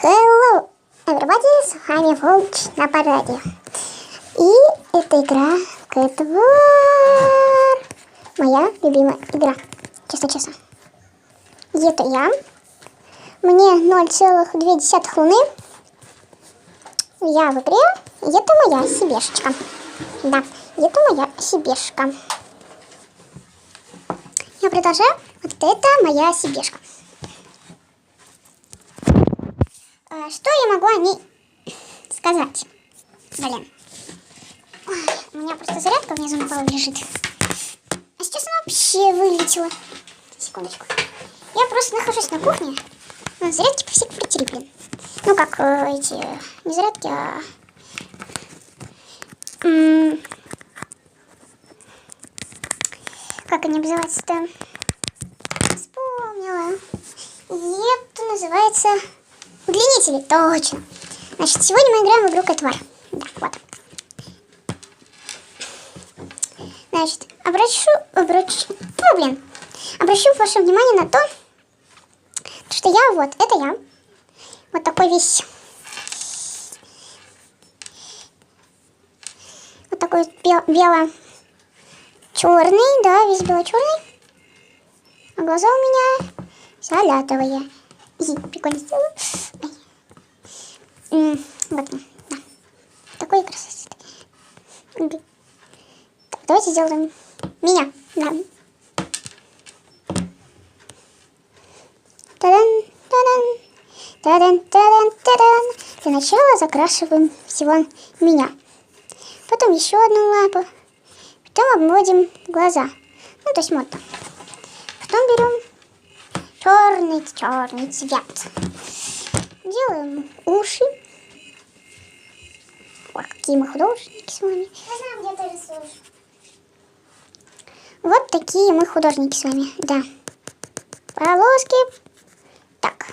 Hello, everybody, с вами Волч на параде. И это игра Cat War. Моя любимая игра, честно. Это я. Мне 0,2 луны. Я в игре. И это моя себешечка. Да, это моя себешка. Я продолжаю. Вот это моя себешка. Что я могу о ней сказать? Блин. Ой, у меня просто зарядка внизу на полу лежит. А сейчас она вообще вылетела. Секундочку. Я просто нахожусь на кухне. Зарядки все притери, блин. Ну как эти, не зарядки, а... Как они называются-то? Вспомнила. И это называется... Удлинители, точно. Значит, сегодня мы играем в игру Cat War. Да, вот. Значит, обращу ваше внимание на то, что я, вот, это я. Вот такой весь. Вот такой бело-черный, да, весь бело-черный. А глаза у меня салатовые. Прикольно сделала. Вот, да. Такой красавец. Так, давайте сделаем меня. Да. Та-дан. Для начала закрашиваем всего меня. Потом еще одну лапу. Потом обводим глаза. Ну, то есть модно. Потом берем черный цвет. Делаем уши. Ой, какие мы художники с вами. Я знаю, где ты рисуешь. Вот такие мы художники с вами, да. Полоски. Так.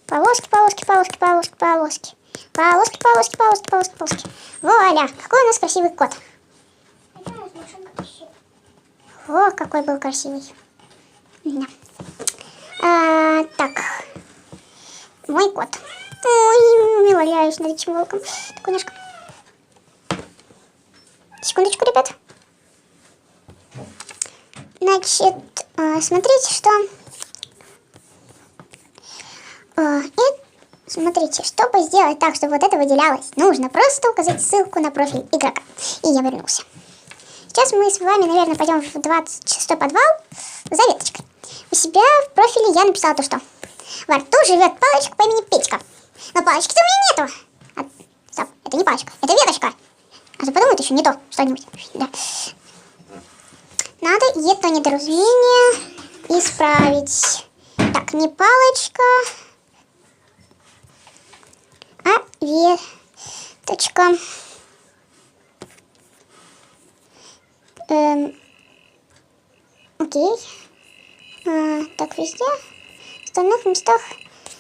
Полоски. Вуаля, какой у нас красивый кот. О, какой был красивый. Да. Так. Мой кот. Ой, валяюсь над этим волком. Такой ножка. Секундочку, ребят. Значит, смотрите, что... Смотрите, чтобы сделать так, чтобы вот это выделялось, нужно просто указать ссылку на профиль игрока. И я вернулся. Сейчас мы с вами, наверное, пойдем в 26-й подвал за веточкой. У себя в профиле я написала то, что во рту живет палочка по имени Петька. Но палочки-то у меня нету. Стоп, это не палочка, это веточка. А то подумают еще не то что-нибудь. Да. Надо это недоразумение исправить. Так, не палочка, а веточка. Окей. Так, везде. В остальных местах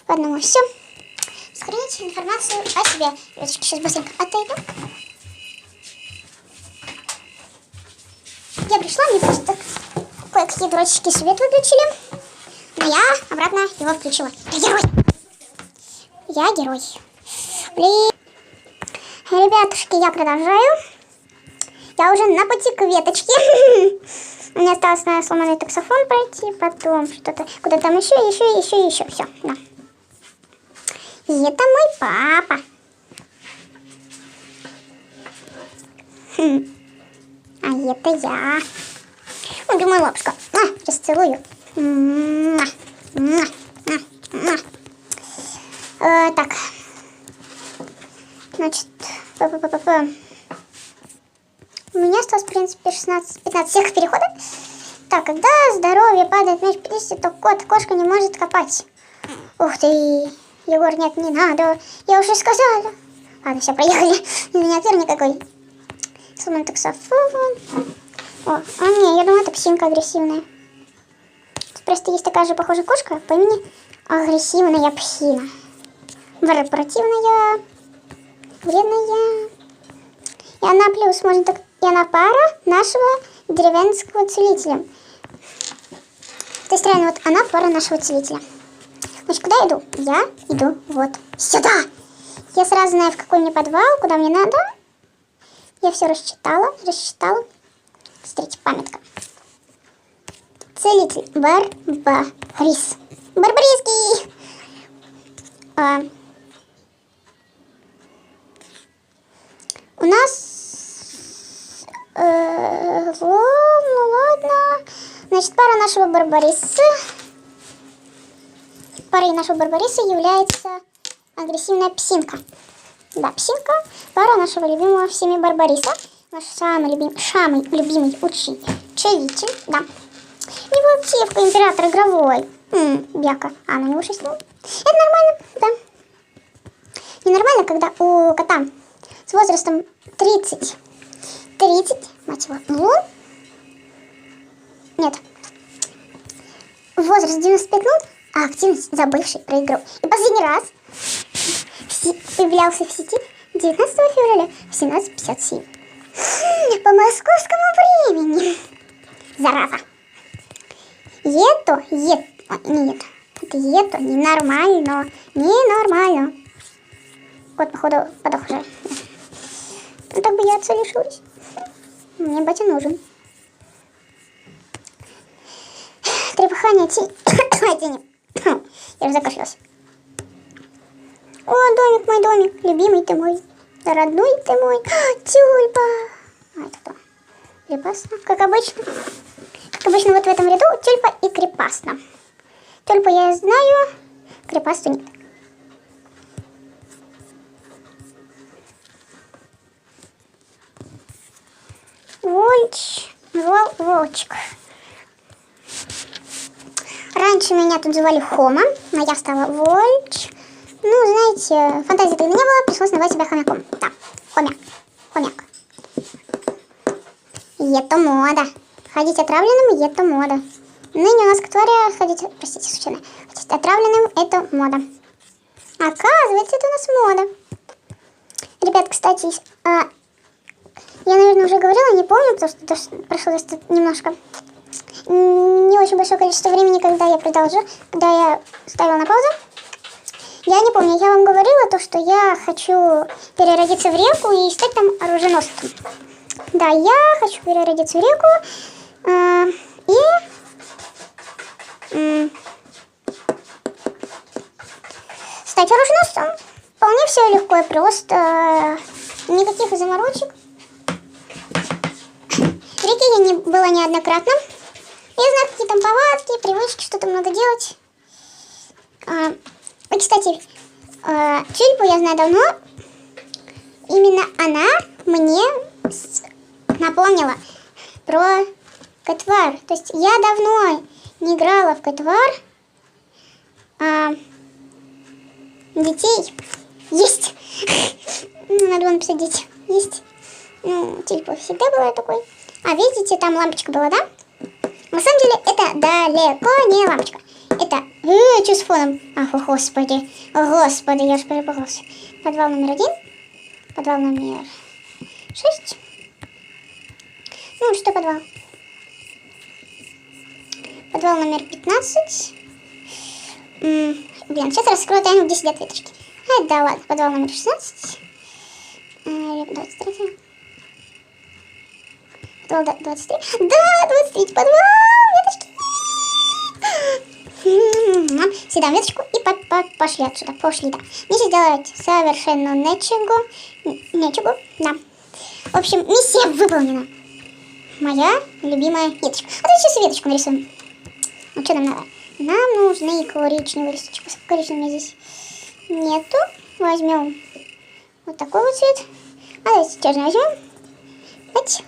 по одному. Все. Сохраните информацию о себе. Веточки, сейчас быстренько отойду. Я пришла, мне просто кое-какие дурачки свет выключили. Но я обратно его включила. Я герой. Блин. Ребятушки, я продолжаю. Я уже на пути к веточке. Мне осталось на сломанный таксофон пройти, потом что-то, куда там еще. Все, да. И это мой папа. А это я. Ой, где моя лапушка? Расцелую. Так. Значит, у меня осталось, в принципе, 16-15 всех переходов. Так, когда здоровье падает меньше 50, то кошка не может копать. Ух ты, Егор, нет, не надо. Я уже сказала. Ладно, все, проехали. Миниатюр никакой. Сломан таксофон. О, не, я думала, это псинка агрессивная. Тут просто есть такая же похожая кошка по имени агрессивная псина. Противная, вредная. И она плюс, можно так... И она пара нашего деревенского целителя. То есть реально вот она пара нашего целителя. Значит, куда я иду? Я иду вот сюда. Я сразу знаю, в какой мне подвал, куда мне надо. Я все рассчитала. Смотрите, памятка. Целитель Барбарис. Барбариский! У нас... ну ладно. Значит, парой нашего Барбариса является агрессивная псинка. Да, псинка. Пара нашего любимого всеми Барбариса. Наш самый любимый учитель. Да. У него птивка, император игровой. Бяка. А, на него 6 лун. Это нормально, да. Ненормально, когда у кота с возрастом 30, мать его, лун. Нет. Возраст 95 лун, а активность забывший про игру. И последний раз появлялся в сети 19 февраля в 17:57. По московскому времени. Зараза. Это ненормально. Ненормально. Кот, походу, подох уже. Ну, так бы я отца лишилась. Мне батя нужен. Трепыхание тени. Я же закашлялась. О, домик, мой домик. Любимый ты мой. Родной ты мой. Тюльпа. А это кто? Крепостно. Как обычно. Вот в этом ряду тюльпа и крепостно. Тюльпу я знаю, крепосту нет. Волчик. Раньше меня тут звали Хома, но я стала Вольч. Ну, знаете, фантазии тогда не было, пришлось назвать себя хомяком. Да, хомяк. Это мода. Ходить отравленным – это мода. Ныне у нас к твари ходить, простите, случайно, ходить отравленным – это мода. Оказывается, это у нас мода. Ребят, кстати, я, наверное, уже говорила, не помню, потому что прошло немножко не очень большое количество времени, когда я ставила на паузу. Я не помню, я вам говорила то, что я хочу переродиться в реку и стать там оруженосцем. Да, я хочу переродиться в реку и стать оруженосцем. Вполне все легко и просто. Никаких заморочек. В реке я была неоднократно. Я знаю, какие там повадки, привычки, что там надо делать. И, кстати, тюльпу я знаю давно. Именно она мне напомнила про Котвар. То есть я давно не играла в Котвар. Детей есть. Надо написать дети. Есть. Ну, тюльпа всегда была такой. А видите, там лампочка была, да? На самом деле это далеко не лампочка. Это... что с фоном? Ах, господи. Господи, я же перепугался. Подвал номер 1. Подвал номер 6. Ну, что подвал? Подвал номер 15. Блин, сейчас раскрою тайну, где сидят веточки. Да ладно, подвал номер 16. 23. Подвал 23. Да, 23 подвал, веточки. Съедаем веточку и пошли отсюда. Пошли, да. Мне сейчас делать совершенно нечего. Да. В общем, миссия выполнена. Моя любимая веточка. А давайте сейчас веточку нарисуем. Ну, что нам надо? Нам нужны коричневые листочки. Коричневый здесь нету. Возьмем вот такой вот цвет. А давайте тоже возьмем. Хоть.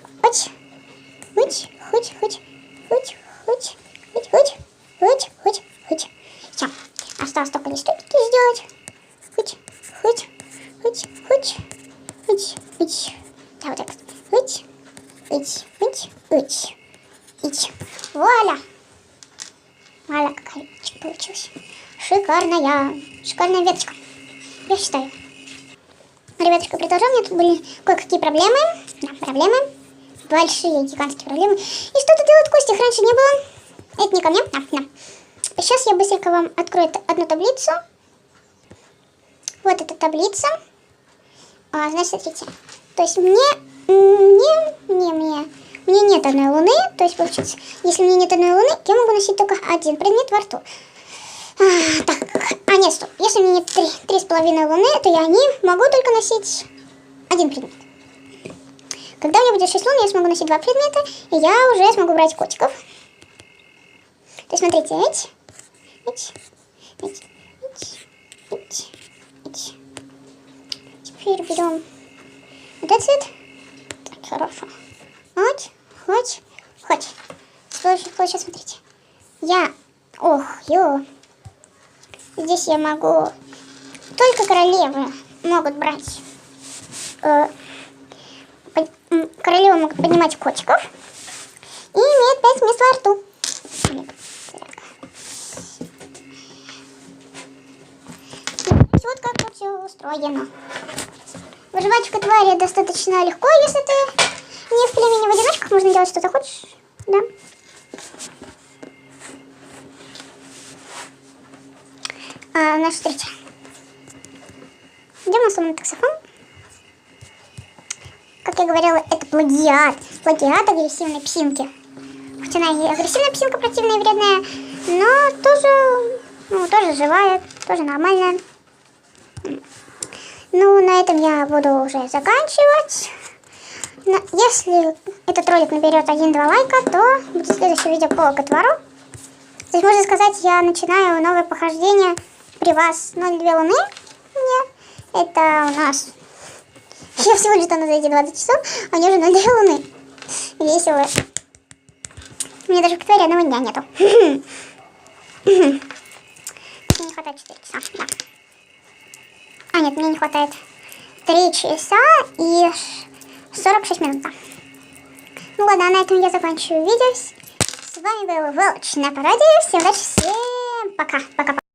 Все. Осталось только листочки сделать. Хоть. Да, вот так. Вуаля. Вуаля, какая веточка получилась. Шикарная веточка. Я считаю. Ребятушка, продолжаем. У меня тут были кое-какие проблемы. Да, проблемы. Большие, гигантские проблемы. И что-то делать Костик раньше не было. Это не ко мне. Да. Сейчас я быстренько вам открою одну таблицу. Вот эта таблица. Значит, смотрите. То есть мне нет одной луны. То есть, получается, если мне нет одной луны, я могу носить только один предмет во рту. Нет, стоп. Если мне нет 3,5 луны, то я не могу только носить один предмет. Когда у меня будет 6 лун, я смогу носить 2 предмета, и я уже смогу брать котиков. То есть, смотрите, Теперь берем вот этот цвет. Так, хорошо. Хоть. Сейчас, смотрите. Здесь я могу... Только королевы могут брать... королевы могут поднимать котиков. И имеют 5 мест во рту. Вот как тут все устроено. Выживать в Котваре достаточно легко, если ты не в племени в одиночках. Можно делать что ты хочешь. Да. Значит, смотрите. Где у нас сломанный таксофон? Как я говорила, это плагиат. Плагиат агрессивной псинки. Хоть она и агрессивная псинка, противная и вредная, но тоже живая, тоже нормальная. Ну, на этом я буду уже заканчивать. Если этот ролик наберет 1-2 лайка, то будет следующее видео по Котвару. То есть, можно сказать, я начинаю новое похождение при вас 0,2 луны. Это у нас... Я всего лишь тону за эти 20 часов, а у нее уже 0,2 луны. Весело. Мне даже в Котваре одного дня нету. Мне не хватает 4 часа, да. Нет, мне не хватает 3 часа и 46 минут. Ну ладно, на этом я заканчиваю видео. С вами был Welch на параде. Всем удачи, всем пока. Пока-пока.